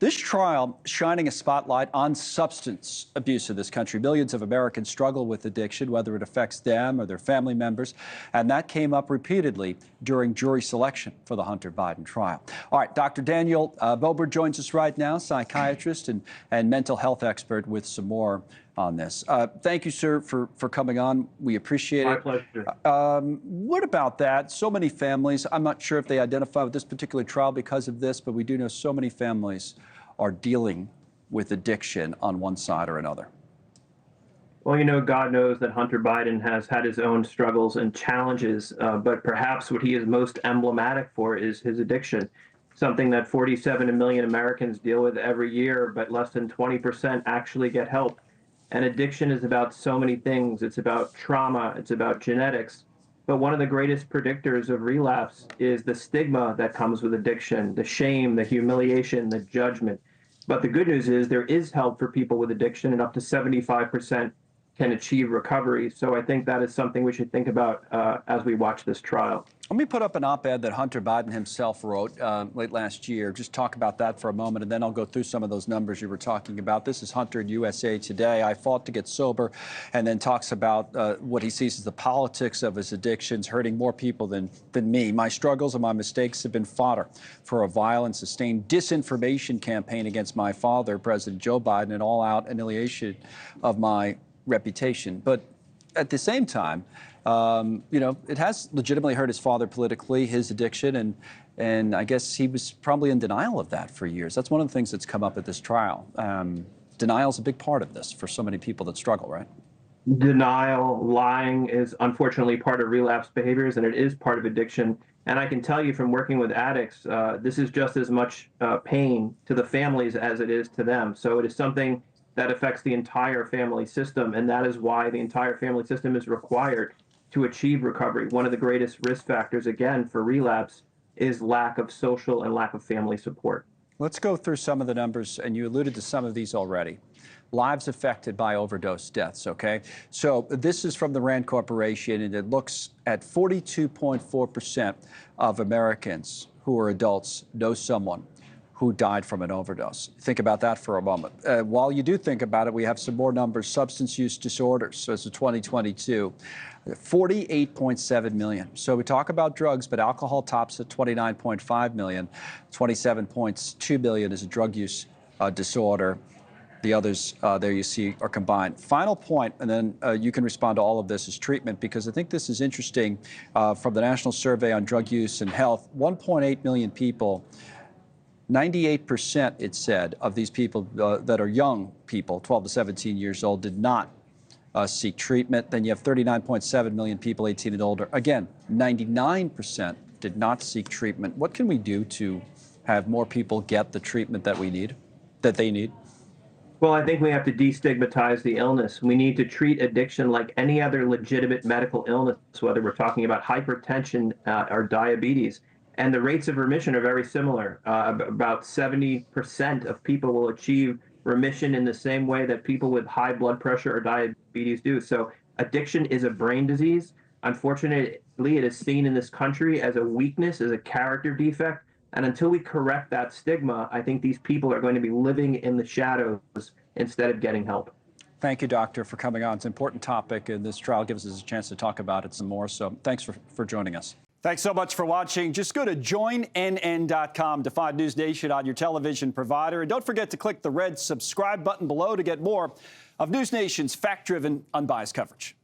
This trial shining a spotlight on substance abuse in this country. Millions of Americans struggle with addiction, whether it affects them or their family members. And that came up repeatedly during jury selection for the Hunter Biden trial. All right, Dr. Daniel Bober joins us right now, psychiatrist and mental health expert, with some more on this. Thank you, sir, for coming on. We appreciate it. My pleasure. What about that? So many families, I'm not sure if they identify with this particular trial because of this, but we do know so many families are dealing with addiction on one side or another. Well, you know, God knows that Hunter Biden has had his own struggles and challenges, but perhaps what he is most emblematic for is his addiction, something that 47 million Americans deal with every year, but less than 20% actually get help. And addiction is about so many things. It's about trauma, it's about genetics. But one of the greatest predictors of relapse is the stigma that comes with addiction, the shame, the humiliation, the judgment. But the good news is there is help for people with addiction, and up to 75% can achieve recovery. So I think that is something we should think about as we watch this trial. Let me put up an op-ed that Hunter Biden himself wrote late last year. Just talk about that for a moment, and then I'll go through some of those numbers you were talking about. This is Hunter in USA Today. I fought to get sober, and then talks about what he sees as the politics of his addictions hurting more people than me. My struggles and my mistakes have been fodder for a violent, sustained disinformation campaign against my father, President Joe Biden, and all-out annihilation of my reputation. But at the same time, you know, it has legitimately hurt his father politically, his addiction, and I guess he was probably in denial of that for years. That's one of the things that's come up at this trial. Denial is a big part of this for so many people that struggle, right? Denial, lying is unfortunately part of relapse behaviors, and it is part of addiction. And I can tell you from working with addicts, this is just as much pain to the families as it is to them. So it is something that affects the entire family system, and that is why the entire family system is required to achieve recovery. One of the greatest risk factors, again, for relapse is lack of social and lack of family support. Let's go through some of the numbers, and you alluded to some of these already. Lives affected by overdose deaths, okay? So this is from the RAND Corporation, and it looks at 42.4% of Americans who are adults know someone who died from an overdose. Think about that for a moment. While you do think about it, we have some more numbers. Substance use disorders, so it's 2022, 48.7 million. So we talk about drugs, but alcohol tops at 29.5 million. 27.2 million is a drug use disorder. The others there you see are combined. Final point, and then you can respond to all of this, is treatment, because I think this is interesting. From the National Survey on Drug Use and Health, 1.8 million people, 98%, it said, of these people that are young people, 12 to 17 years old, did not seek treatment. Then you have 39.7 million people 18 and older. Again, 99% did not seek treatment. What can we do to have more people get the treatment that they need? Well, I think we have to destigmatize the illness. We need to treat addiction like any other legitimate medical illness, whether we're talking about hypertension or diabetes. And the rates of remission are very similar. About 70% of people will achieve remission in the same way that people with high blood pressure or diabetes do. So addiction is a brain disease. Unfortunately, it is seen in this country as a weakness, as a character defect. And until we correct that stigma, I think these people are going to be living in the shadows instead of getting help. Thank you, doctor, for coming on. It's an important topic, and this trial gives us a chance to talk about it some more. So thanks for joining us. Thanks so much for watching. Just go to joinnn.com to find News Nation on your television provider. And don't forget to click the red subscribe button below to get more of News Nation's fact-driven, unbiased coverage.